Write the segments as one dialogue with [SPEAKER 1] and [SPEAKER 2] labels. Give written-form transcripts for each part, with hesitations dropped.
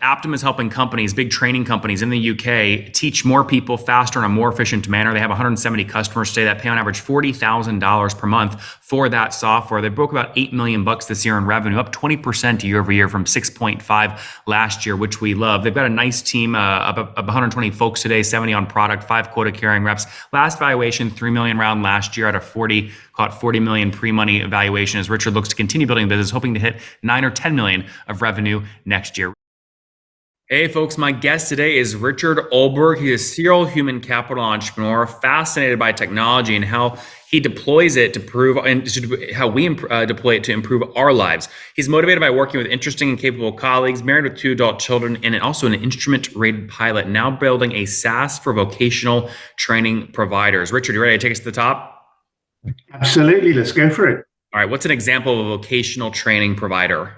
[SPEAKER 1] Aptem is helping companies, big training companies in the UK, teach more people faster in a more efficient manner. They have 170 customers today that pay on average $40,000 per month for that software. They broke about $8 million this year in revenue, up 20% year over year from 6.5 last year, which we love. They've got a nice team of 120 folks today, 70 on product, 5 quota-carrying reps. Last valuation, $3 million round last year at a 40 million pre-money valuation, as Richard looks to continue building the business, hoping to hit 9 or 10 million of revenue next year. Hey folks, my guest today is Richard Alberg. He's a serial human capital entrepreneur, fascinated by technology and how he deploys it to prove, and how we deploy it to improve our lives. He's motivated by working with interesting and capable colleagues, married with 2 adult children, and also an instrument-rated pilot, now building a SaaS for vocational training providers. Richard, you ready to take us to the top?
[SPEAKER 2] Absolutely, let's go for it.
[SPEAKER 1] All right, what's an example of a vocational training provider?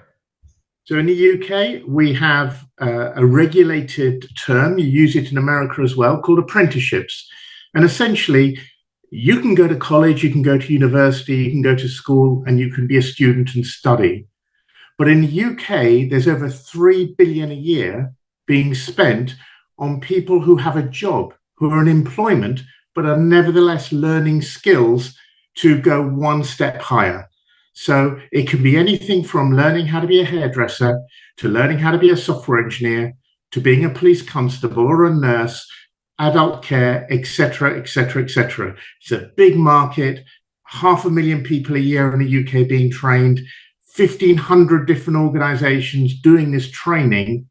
[SPEAKER 2] So in the UK, we have a regulated term, you use it in America as well, called apprenticeships. And essentially, you can go to college, you can go to university, you can go to school, and you can be a student and study. But in the UK, there's over 3 billion a year being spent on people who have a job, who are in employment, but are nevertheless learning skills to go one step higher. So it can be anything from learning how to be a hairdresser, to learning how to be a software engineer, to being a police constable or a nurse, adult care, etc., etc., etc. It's a big market, 500,000 people a year in the UK being trained, 1,500 different organizations doing this training,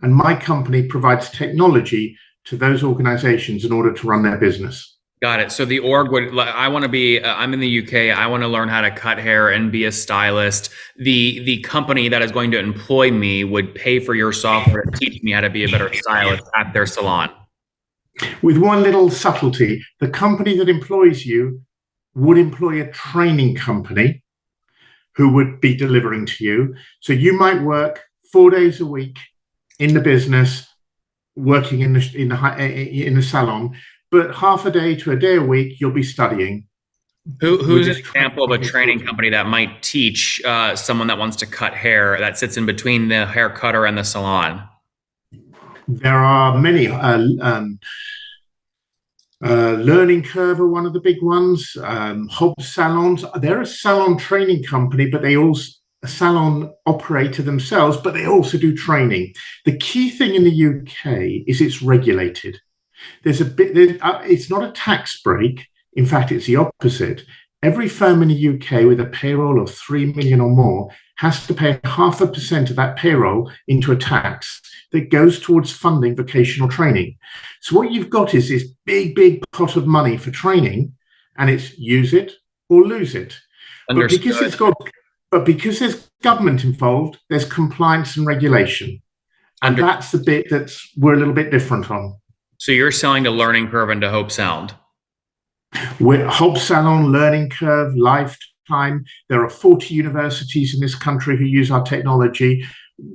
[SPEAKER 2] and my company provides technology to those organizations in order to run their business.
[SPEAKER 1] Got it. So the org would, I want to be, I'm in the UK, I want to learn how to cut hair and be a stylist. The company that is going to employ me would pay for your software to teach me how to be a better stylist at their salon.
[SPEAKER 2] With one little subtlety, the company that employs you would employ a training company who would be delivering to you. So you might work 4 days a week in the business, working in the salon, but half a day to a day a week, you'll be studying.
[SPEAKER 1] Who's an example of a training company that might teach someone that wants to cut hair that sits in between the hair cutter and the salon?
[SPEAKER 2] There are many. Learning Curve are one of the big ones. Hobbs Salons, they're a salon training company, but they also a salon operator themselves, but they also do training. The key thing in the UK is it's regulated. It's not a tax break. In fact, it's the opposite. Every firm in the UK with a payroll of 3 million or more has to pay 0.5% of that payroll into a tax that goes towards funding vocational training. So what you've got is this big pot of money for training, and it's use it or lose it. But because there's government involved, there's compliance and regulation. And that's the bit we're a little bit different on.
[SPEAKER 1] So you're selling to Learning Curve and to Hope Sound?
[SPEAKER 2] We're Hope Salon, Learning Curve, Lifetime. There are 40 universities in this country who use our technology.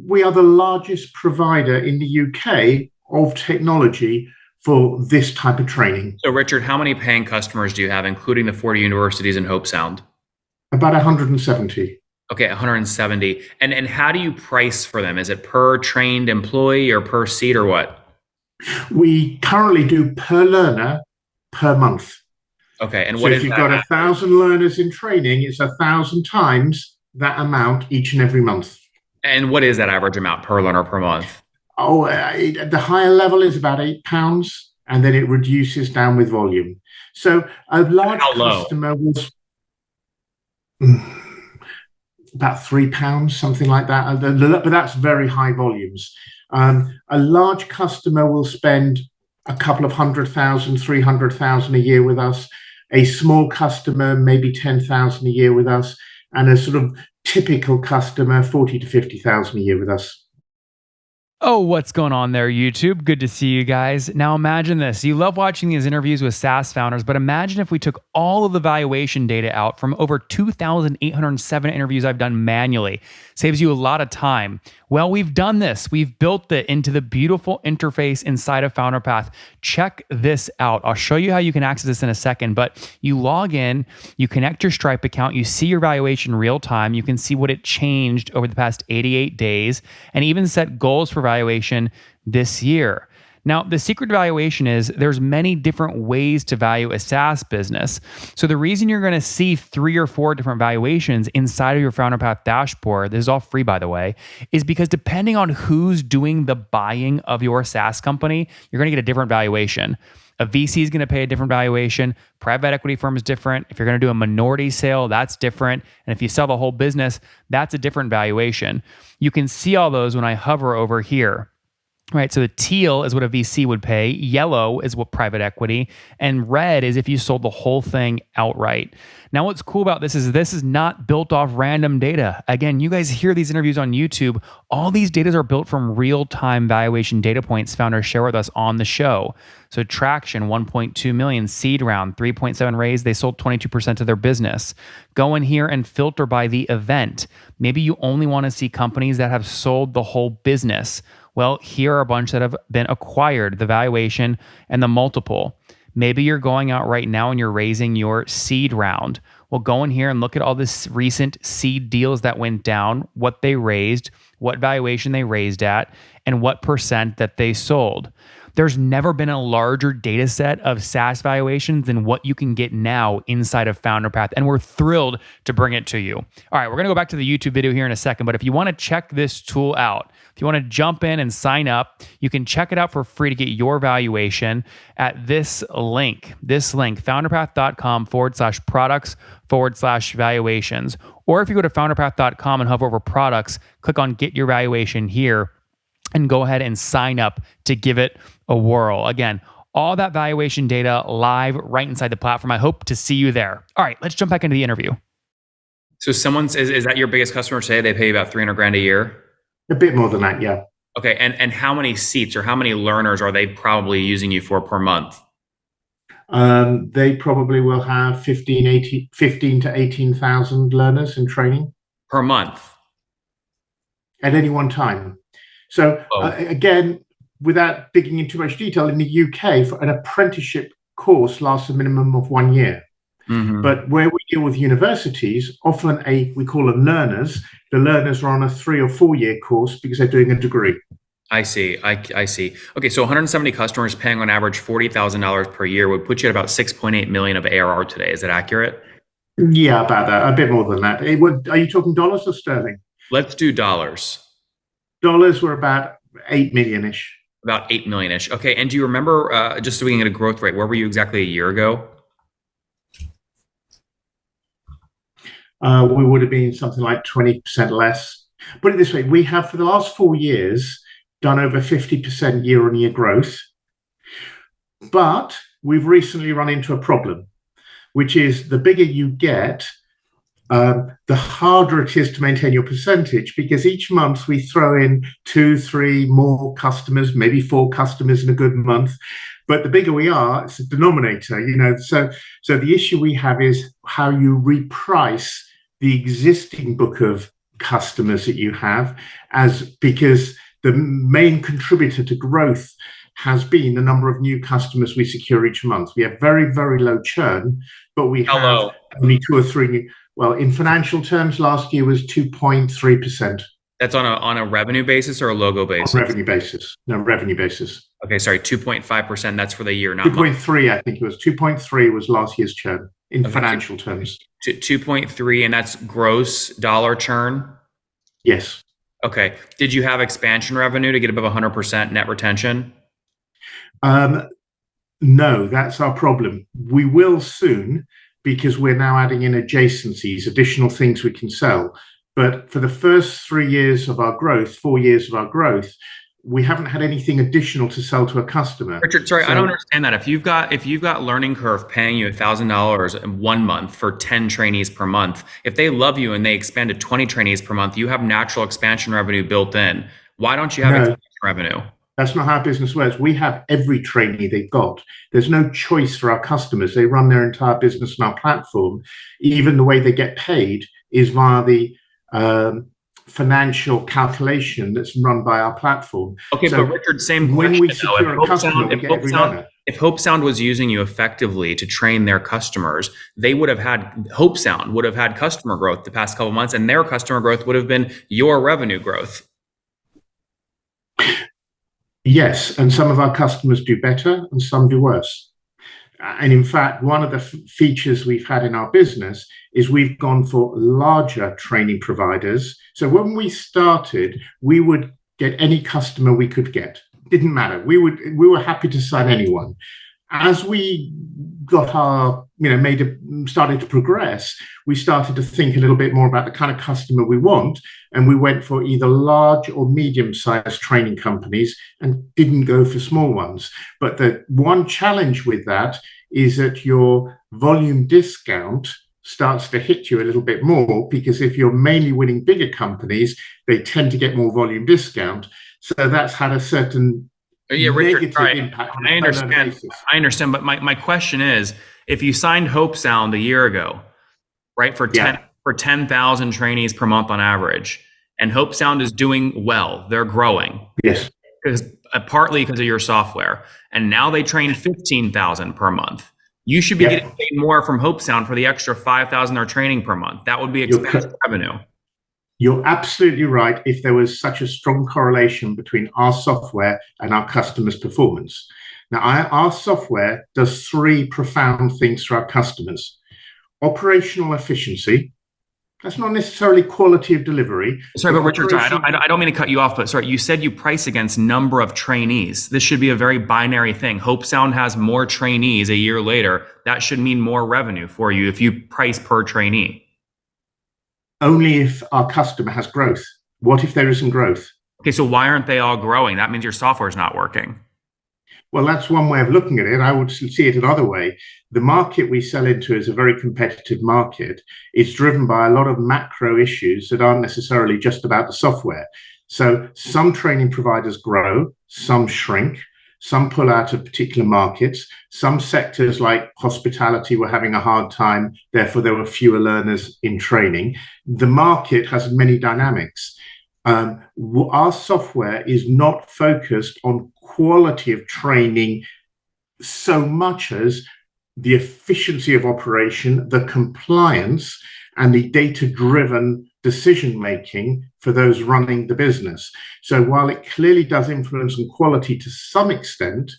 [SPEAKER 2] We are the largest provider in the UK of technology for this type of training.
[SPEAKER 1] So Richard, how many paying customers do you have, including the 40 universities in Hope Sound?
[SPEAKER 2] About 170.
[SPEAKER 1] Okay, 170. And how do you price for them? Is it per trained employee or per seat or what?
[SPEAKER 2] We currently do per learner per month.
[SPEAKER 1] Okay, and
[SPEAKER 2] so if you've got 1,000 learners in training, it's 1,000 times that amount each and every month.
[SPEAKER 1] And what is that average amount per learner per month?
[SPEAKER 2] Oh, the higher level is about £8, and then it reduces down with volume. So a large customer was about £3, something like that. But that's very high volumes. A large customer will spend a couple of 100,000, 300,000 a year with us. A small customer, maybe 10,000 a year with us. And a sort of typical customer, 40 to 50,000 a year with us.
[SPEAKER 3] Oh, what's going on there, YouTube? Good to see you guys. Now imagine this. You love watching these interviews with SaaS founders, but imagine if we took all of the valuation data out from over 2,807 interviews I've done manually. Saves you a lot of time. Well, we've done this. We've built it into the beautiful interface inside of FounderPath. Check this out. I'll show you how you can access this in a second, but you log in, you connect your Stripe account, you see your valuation real time, you can see what it changed over the past 88 days, and even set goals for valuation this year. Now, the secret to valuation is there's many different ways to value a SaaS business. So the reason you're going to see 3 or 4 different valuations inside of your Founder Path dashboard, this is all free by the way, is because depending on who's doing the buying of your SaaS company, you're going to get a different valuation. A VC is going to pay a different valuation. Private equity firm is different. If you're going to do a minority sale, that's different. And if you sell the whole business, that's a different valuation. You can see all those when I hover over here. Right, so the teal is what a VC would pay, yellow is what private equity, and red is if you sold the whole thing outright. Now, what's cool about this is not built off random data. Again, you guys hear these interviews on YouTube. All these data are built from real-time valuation data points founders share with us on the show. So traction, 1.2 million, seed round, 3.7 raise, they sold 22% of their business. Go in here and filter by the event. Maybe you only want to see companies that have sold the whole business. Well, here are a bunch that have been acquired, the valuation and the multiple. Maybe you're going out right now and you're raising your seed round. Well, go in here and look at all this recent seed deals that went down, what they raised, what valuation they raised at, and what percent that they sold. There's never been a larger data set of SaaS valuations than what you can get now inside of Founder Path, and we're thrilled to bring it to you. All right, we're going to go back to the YouTube video here in a second, but if you want to check this tool out, if you want to jump in and sign up, you can check it out for free to get your valuation at this link, founderpath.com/products/valuations. Or if you go to founderpath.com and hover over products, click on get your valuation here and go ahead and sign up to give it a whirl. Again, all that valuation data live right inside the platform. I hope to see you there. All right, let's jump back into the interview.
[SPEAKER 1] So is that your biggest customer today? They pay you about 300 grand a year?
[SPEAKER 2] A bit more than that, yeah.
[SPEAKER 1] Okay, and how many seats or how many learners are they probably using you for per month?
[SPEAKER 2] They probably will have 15 to 18,000 learners in training.
[SPEAKER 1] Per month?
[SPEAKER 2] At any one time. So again, without digging into much detail, in the UK, for an apprenticeship course lasts a minimum of 1 year. Mm-hmm. But where we deal with universities, often we call them learners. The learners are on a 3 or 4 year course because they're doing a degree.
[SPEAKER 1] I see. I see. Okay, so 170 customers paying on average $40,000 per year would put you at about 6.8 million of ARR today. Is that accurate?
[SPEAKER 2] Yeah, about that. A bit more than that. Are you talking dollars or sterling?
[SPEAKER 1] Let's do dollars.
[SPEAKER 2] Dollars were about 8 million-ish.
[SPEAKER 1] About 8 million-ish. Okay, and do you remember, just so we can get a growth rate, where were you exactly a year ago?
[SPEAKER 2] We would have been something like 20% less. Put it this way, we have for the last 4 years done over 50% year-on-year growth. But we've recently run into a problem, which is the bigger you get, the harder it is to maintain your percentage, because each month we throw in 2, 3 more customers, maybe 4 customers in a good month. But the bigger we are, it's a denominator, So the issue we have is how you reprice the existing book of customers that you have, because the main contributor to growth has been the number of new customers we secure each month. We have very, very low churn, but we have only 2 or 3 new. Well, in financial terms, last year was 2.3%.
[SPEAKER 1] That's on a revenue basis or a logo basis?
[SPEAKER 2] Revenue basis. No, revenue basis.
[SPEAKER 1] Okay, sorry, 2.5%. That's for the year, not
[SPEAKER 2] 2.3. I think it was 2.3 was last year's churn in financial terms.
[SPEAKER 1] 2.3, and that's gross dollar churn.
[SPEAKER 2] Yes.
[SPEAKER 1] Okay. Did you have expansion revenue to get above 100% net retention?
[SPEAKER 2] No, that's our problem. We will soon, because we're now adding in adjacencies, additional things we can sell. But for the first 3 years of our growth, 4 years of our growth, we haven't had anything additional to sell to a customer.
[SPEAKER 1] Richard, sorry, I don't understand that. If you've got Learning Curve paying you $1,000 in 1 month for 10 trainees per month, if they love you and they expand to 20 trainees per month, you have natural expansion revenue built in. Why don't you have expansion revenue?
[SPEAKER 2] That's not how business works. We have every trainee they've got. There's no choice for our customers. They run their entire business on our platform. Even the way they get paid is via the financial calculation that's run by our platform.
[SPEAKER 1] Okay, so but Richard, same question.
[SPEAKER 2] When we secure a customer, we get every learner.
[SPEAKER 1] If HopeSound was using you effectively to train their customers, HopeSound would have had customer growth the past couple of months, and their customer growth would have been your revenue growth.
[SPEAKER 2] Yes, and some of our customers do better and some do worse. And in fact, one of the features we've had in our business is we've gone for larger training providers. So when we started, we would get any customer we could get. Didn't matter. We were happy to sign anyone. As we got our, started to progress, we started to think a little bit more about the kind of customer we want. And we went for either large or medium-sized training companies and didn't go for small ones. But the one challenge with that is that your volume discount starts to hit you a little bit more, because if you're mainly winning bigger companies, they tend to get more volume discount. So that's had a certain
[SPEAKER 1] Richard, right.
[SPEAKER 2] impact.
[SPEAKER 1] I understand, but my question is, if you signed Hope Sound a year ago, right, for 10,000 trainees per month on average, and Hope Sound is doing well, they're growing.
[SPEAKER 2] Yes.
[SPEAKER 1] Because partly because of your software, and now they train 15,000 per month. You should be getting paid more from Hope Sound for the extra 5,000 they're training per month. That would be expensive revenue.
[SPEAKER 2] You're absolutely right if there was such a strong correlation between our software and our customers' performance. Now, our software does three profound things for our customers. Operational efficiency. That's not necessarily quality of delivery.
[SPEAKER 1] Sorry, but Richard, I don't mean to cut you off, but sorry, you said you price against number of trainees. This should be a very binary thing. Hope Sound has more trainees a year later. That should mean more revenue for you if you price per trainee.
[SPEAKER 2] Only if our customer has growth. What if there isn't growth?
[SPEAKER 1] Okay, so why aren't they all growing? That means your software is not working.
[SPEAKER 2] Well, that's one way of looking at it. I would see it another way. The market we sell into is a very competitive market. It's driven by a lot of macro issues that aren't necessarily just about the software. So some training providers grow, some shrink, some pull out of particular markets. Some sectors like hospitality were having a hard time, therefore there were fewer learners in training. The market has many dynamics. Our software is not focused on quality of training so much as the efficiency of operation, the compliance, and the data-driven decision-making for those running the business. So while it clearly does influence on quality to some extent,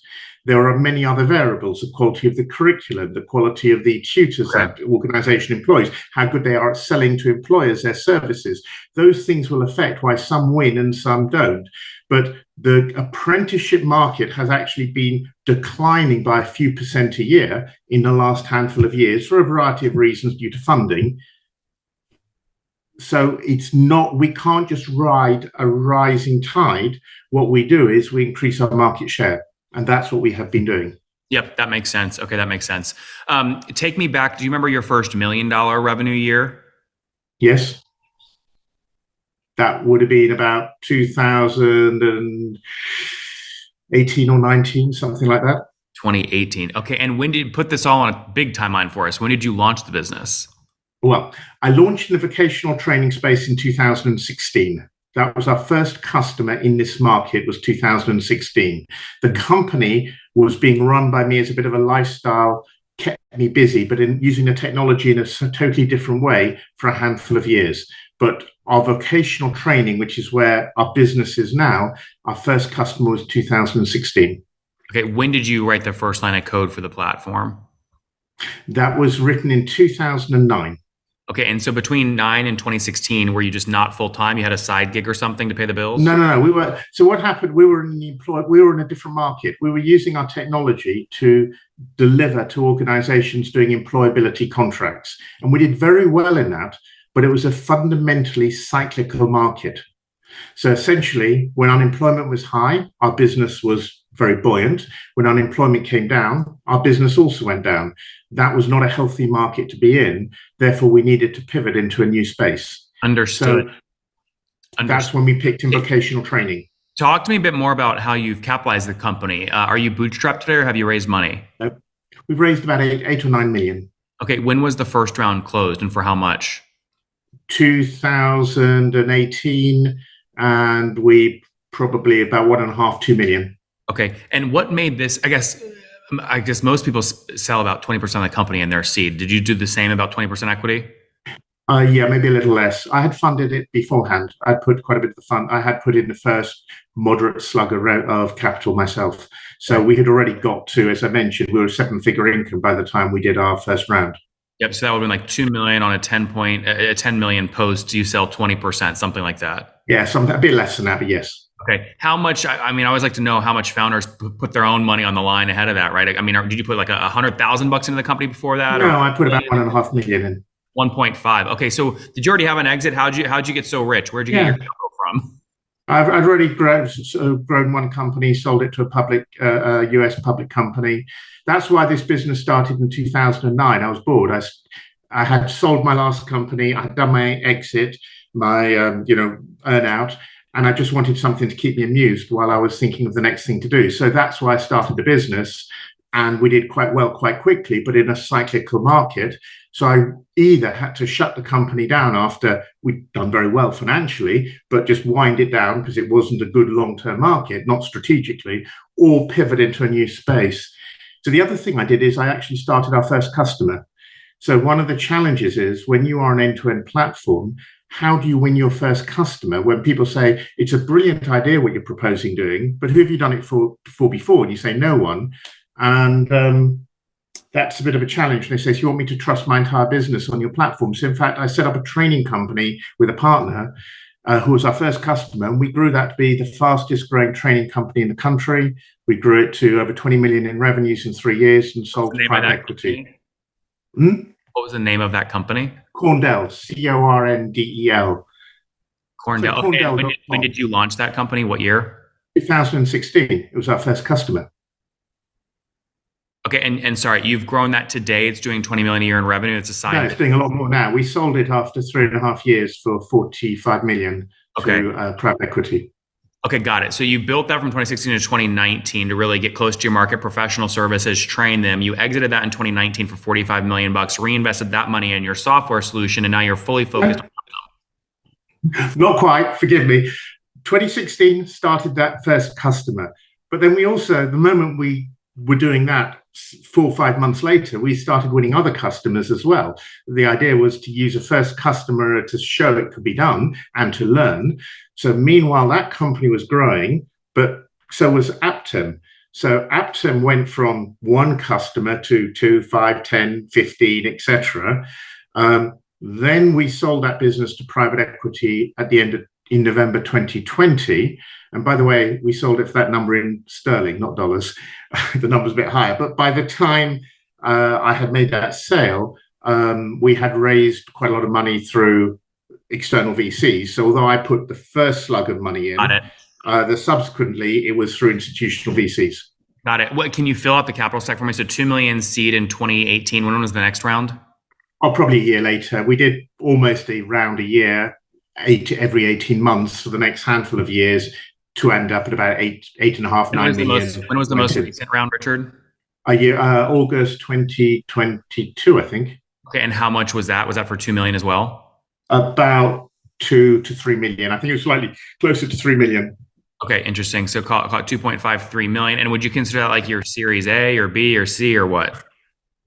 [SPEAKER 2] there are many other variables: the quality of the curriculum, the quality of the tutors that organization employs, how good they are at selling to employers their services. Those things will affect why some win and some don't. But the apprenticeship market has actually been declining by a few percent a year in the last handful of years for a variety of reasons due to funding. So it's not, we can't just ride a rising tide. What we do is we increase our market share. And that's what we have been doing.
[SPEAKER 1] Yep, that makes sense. Okay, that makes sense. Take me back. Do you remember your first $1 million revenue year?
[SPEAKER 2] Yes. That would have been about 2018 or 19, something like that.
[SPEAKER 1] 2018. Okay, and when did you put this all on a big timeline for us? When did you launch the business?
[SPEAKER 2] Well, I launched in the vocational training space in 2016. That was our first customer in this market, was 2016. The company was being run by me as a bit of a lifestyle, kept me busy, but in using the technology in a totally different way for a handful of years. But our vocational training, which is where our business is now, our first customer was 2016.
[SPEAKER 1] Okay, when did you write the first line of code for the platform? That
[SPEAKER 2] was written in 2009.
[SPEAKER 1] Okay, and so between 9 and 2016, were you just not full time? You had a side gig or something to pay the bills?
[SPEAKER 2] No. We were. So what happened? We were in a different market. We were using our technology to deliver to organizations doing employability contracts, and we did very well in that. But it was a fundamentally cyclical market. So essentially, when unemployment was high, our business was very buoyant. When unemployment came down, our business also went down. That was not a healthy market to be in. Therefore, we needed to pivot into a new space.
[SPEAKER 1] Understood.
[SPEAKER 2] So that's when we picked in vocational training.
[SPEAKER 1] Talk to me a bit more about how you've capitalized the company. Are you bootstrapped today, or have you raised money?
[SPEAKER 2] We've raised about 8 or 9 million.
[SPEAKER 1] Okay, when was the first round closed and for how much?
[SPEAKER 2] 2018, and we probably about 1.5, 2 million.
[SPEAKER 1] Okay, and what made this? I guess most people sell about 20% of the company in their seed. Did you do the same, about 20% equity?
[SPEAKER 2] Yeah, maybe a little less. I had funded it beforehand. I'd put quite a bit of the fund. I had put in the first moderate slug of capital myself. So
[SPEAKER 1] Okay.
[SPEAKER 2] we had already got to, as I mentioned, we were a seven-figure income by the time we did our first round.
[SPEAKER 1] Yep. So that would have been like 2 million on a 10 million post. You sell 20%, something like that.
[SPEAKER 2] Yeah, a bit less than that, but yes.
[SPEAKER 1] Okay. How much? I mean, I always like to know how much founders put their own money on the line ahead of that, right? I mean, did you put like $100,000 into the company before that,
[SPEAKER 2] No,
[SPEAKER 1] or
[SPEAKER 2] I put about 1.5 million in.
[SPEAKER 1] 1.5? Okay. So did you already have an exit? How'd you get so rich? Where'd you get your
[SPEAKER 2] Yeah,
[SPEAKER 1] capital from?
[SPEAKER 2] I've already grown one company, sold it to a public US public company. That's why this business started in 2009. I was bored. I had sold my last company. I had done my exit, my earn out, and I just wanted something to keep me amused while I was thinking of the next thing to do. So that's why I started the business, and we did quite well quite quickly, but in a cyclical market. So I either had to shut the company down after we'd done very well financially, but just wind it down because it wasn't a good long-term market, not strategically, or pivot into a new space. So the other thing I did is I actually started our first customer. So one of the challenges is when you are an end-to-end platform, how do you win your first customer when people say it's a brilliant idea what you're proposing doing, but who have you done it for before? And you say no one. And that's a bit of a challenge. And they say, so you want me to trust my entire business on your platform? So in fact, I set up a training company with a partner who was our first customer, and we grew that to be the fastest growing training company in the country. We grew it to over 20 million in revenues in 3 years and sold to private equity.
[SPEAKER 1] What was the name of that company?
[SPEAKER 2] Corndell, Corndel.
[SPEAKER 1] Corndell.
[SPEAKER 2] So
[SPEAKER 1] Okay.
[SPEAKER 2] Corndell.
[SPEAKER 1] When did you launch that company? What year?
[SPEAKER 2] 2016. It was our first customer.
[SPEAKER 1] Okay, and sorry, you've grown that today. It's doing 20 million a year in revenue. It's a side.
[SPEAKER 2] No, it's doing a lot more now. We sold it after 3.5 years for 45 million to private equity.
[SPEAKER 1] Okay, got it. So you built that from 2016 to 2019 to really get close to your market, professional services, train them. You exited that in 2019 for 45 million bucks, reinvested that money in your software solution, and now you're fully focused on.
[SPEAKER 2] Not quite, forgive me. 2016 started that first customer. But then we also, the moment we were doing that, 4 or 5 months later, we started winning other customers as well. The idea was to use a first customer to show it could be done and to learn. So meanwhile, that company was growing, but so was Aptem. So Aptem went from one customer to 2, 5, 10, 15, etc. Then we sold that business to private equity in November 2020. And by the way, we sold it for that number in sterling, not dollars. The number's a bit higher. But by the time I had made that sale, we had raised quite a lot of money through external VCs. So although I put the first slug of money in, subsequently it was through institutional VCs.
[SPEAKER 1] Got it. What can you fill out the capital stack for me? So 2 million seed in 2018. When was the next round?
[SPEAKER 2] Oh, probably a year later. We did almost a round a year, every 18 months for the next handful of years, to end up at about 8.5, 9 million.
[SPEAKER 1] When was the most recent round, Richard?
[SPEAKER 2] August 2022, I think.
[SPEAKER 1] Okay, and how much was that? Was that for 2 million as well?
[SPEAKER 2] About 2 to 3 million. I think it was slightly closer to 3 million.
[SPEAKER 1] Okay, interesting. So call it 2.5, 3 million. And would you consider that like your Series A or B or C or what?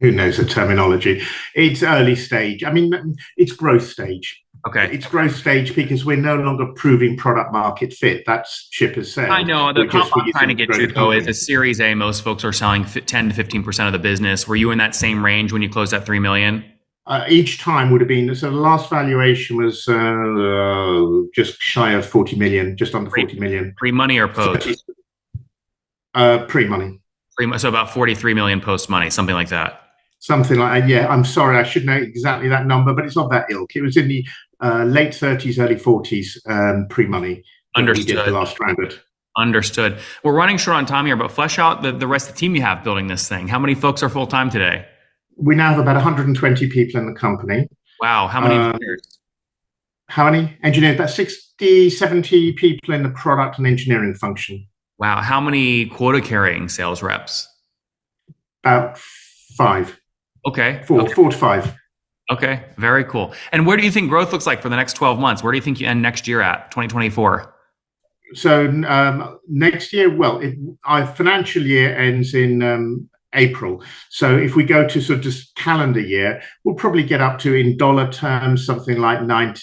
[SPEAKER 2] Who knows the terminology? It's early stage. I mean, it's growth stage.
[SPEAKER 1] Okay.
[SPEAKER 2] It's growth stage because we're no longer proving product market fit. That's ship has sailed.
[SPEAKER 1] I know. The comp I'm trying to get to, though, is a Series A. Most folks are selling 10 to 15% of the business. Were you in that same range when you closed at 3 million?
[SPEAKER 2] Each time would have been, so the last valuation was just shy of 40 million, just under 40 million.
[SPEAKER 1] Pre-money or post?
[SPEAKER 2] Pre-money.
[SPEAKER 1] So about 43 million post-money, something like that.
[SPEAKER 2] Something like that, yeah. I'm sorry, I should know exactly that number, but it's not that ilk. It was in the late 30s, early 40s pre-money.
[SPEAKER 1] Understood.
[SPEAKER 2] We did the last round of it.
[SPEAKER 1] Understood. We're running short on time here, but flesh out the rest of the team you have building this thing. How many folks are full-time today?
[SPEAKER 2] We now have about 120 people in the company.
[SPEAKER 1] Wow. How many engineers?
[SPEAKER 2] How many engineers? About 60, 70 people in the product and engineering function.
[SPEAKER 1] Wow. How many quota-carrying sales reps?
[SPEAKER 2] About 5.
[SPEAKER 1] Okay.
[SPEAKER 2] 4 to 5.
[SPEAKER 1] Okay. Very cool. And where do you think growth looks like for the next 12 months? Where do you think you end next year at, 2024?
[SPEAKER 2] So next year, well, our financial year ends in April. So if we go to sort of just calendar year, we'll probably get up to, in dollar terms, something like 9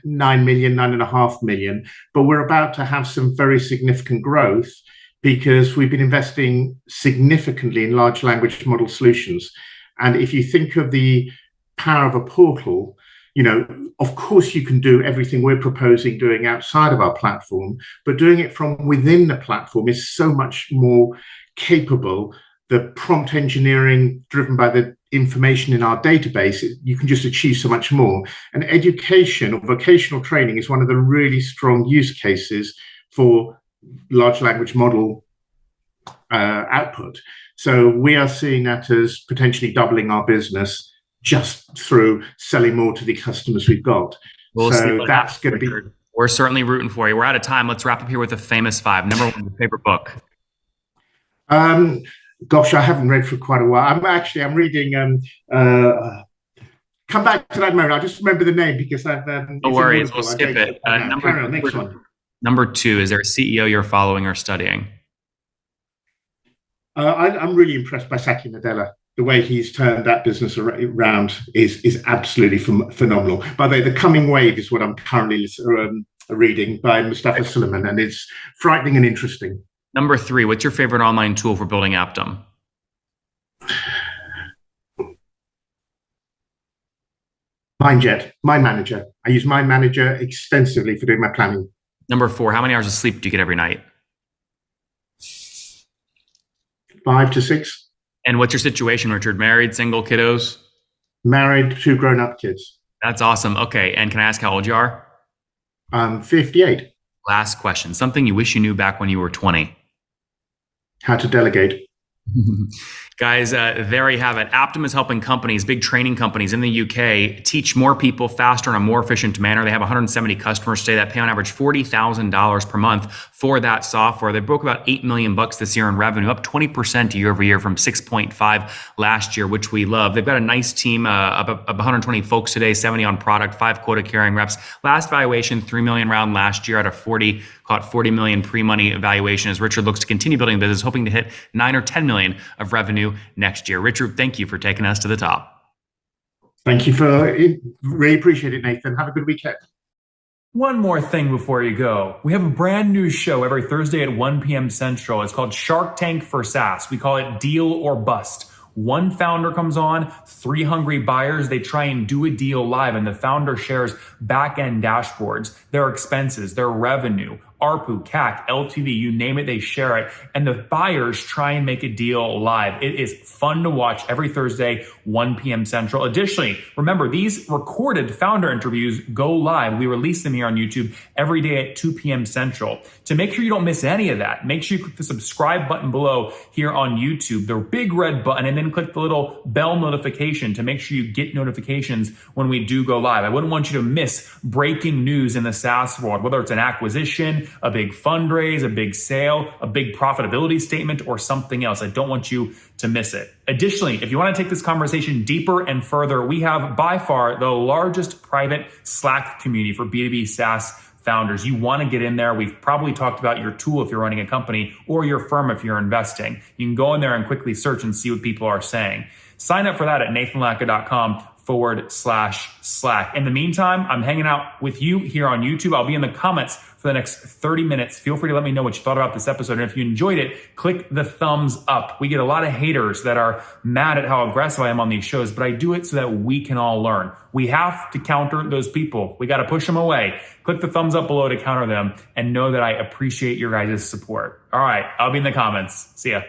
[SPEAKER 2] million, 9.5 million. But we're about to have some very significant growth because we've been investing significantly in large language model solutions. And if you think of the power of a portal, of course you can do everything we're proposing doing outside of our platform, but doing it from within the platform is so much more capable. The prompt engineering driven by the information in our database, you can just achieve so much more. And education or vocational training is one of the really strong use cases for large language model output. So we are seeing that as potentially doubling our business just through selling more to the customers we've got. So that's going to be...
[SPEAKER 1] We're certainly rooting for you. We're out of time. Let's wrap up here with the famous five. Number one, your favorite book.
[SPEAKER 2] Gosh, I haven't read for quite a while. I'm reading. Come back to that moment. I just remember the name because I've.
[SPEAKER 1] No worries, we'll skip it.
[SPEAKER 2] Next one.
[SPEAKER 1] Number two, is there a CEO you're following or studying?
[SPEAKER 2] I'm really impressed by Satya Nadella. The way he's turned that business around is absolutely phenomenal. By the way, The Coming Wave is what I'm currently reading by Mustafa Suleiman, and it's frightening and interesting.
[SPEAKER 1] Number three, what's your favorite online tool for building Aptem?
[SPEAKER 2] MindJet, Mind Manager. I use Mind Manager extensively for doing my planning.
[SPEAKER 1] Number four, how many hours of sleep do you get every night?
[SPEAKER 2] 5 to 6.
[SPEAKER 1] And what's your situation, Richard? Married, single, kiddos?
[SPEAKER 2] Married, 2 grown-up kids.
[SPEAKER 1] That's awesome. Okay, and can I ask how old you are?
[SPEAKER 2] I'm 58.
[SPEAKER 1] Last question, something you wish you knew back when you were 20.
[SPEAKER 2] How to delegate.
[SPEAKER 1] Guys, there you have it. Aptem is helping companies, big training companies in the UK, teach more people faster in a more efficient manner. They have 170 customers today that pay on average $40,000 per month for that software. They broke about $8 million this year in revenue, up 20% year over year from 6.5 last year, which we love. They've got a nice team of 120 folks today, 70 on product, 5 quota-carrying reps. Last valuation, $3 million round last year at a 40 million pre-money evaluation, as Richard looks to continue building the business, hoping to hit 9 or 10 million of revenue next year. Richard, thank you for taking us to the top.
[SPEAKER 2] Thank you for it. Really appreciate it, Nathan. Have a good weekend.
[SPEAKER 3] One more thing before you go. We have a brand new show every Thursday at 1 p.m. Central. It's called Shark Tank for SaaS. We call it Deal or Bust. One founder comes on, 3 hungry buyers, they try and do a deal live, and the founder shares back-end dashboards, their expenses, their revenue, ARPU, CAC, LTV, you name it, they share it. And the buyers try and make a deal live. It is fun to watch every Thursday, 1 p.m. Central. Additionally, remember, these recorded founder interviews go live. We release them here on YouTube every day at 2 p.m. Central. To make sure you don't miss any of that, make sure you click the subscribe button below here on YouTube, the big red button, and then click the little bell notification to make sure you get notifications when we do go live. I wouldn't want you to miss breaking news in the SaaS world, whether it's an acquisition, a big fundraise, a big sale, a big profitability statement, or something else. I don't want you to miss it. Additionally, if you want to take this conversation deeper and further, we have by far the largest private Slack community for B2B SaaS founders. You want to get in there. We've probably talked about your tool if you're running a company or your firm if you're investing. You can go in there and quickly search and see what people are saying. Sign up for that at nathanlatka.com/Slack. In the meantime, I'm hanging out with you here on YouTube. I'll be in the comments for the next 30 minutes. Feel free to let me know what you thought about this episode. And if you enjoyed it, click the thumbs up. We get a lot of haters that are mad at how aggressive I am on these shows, but I do it so that we can all learn. We have to counter those people. We got to push them away. Click the thumbs up below to counter them and know that I appreciate your guys' support. All right, I'll be in the comments. See ya.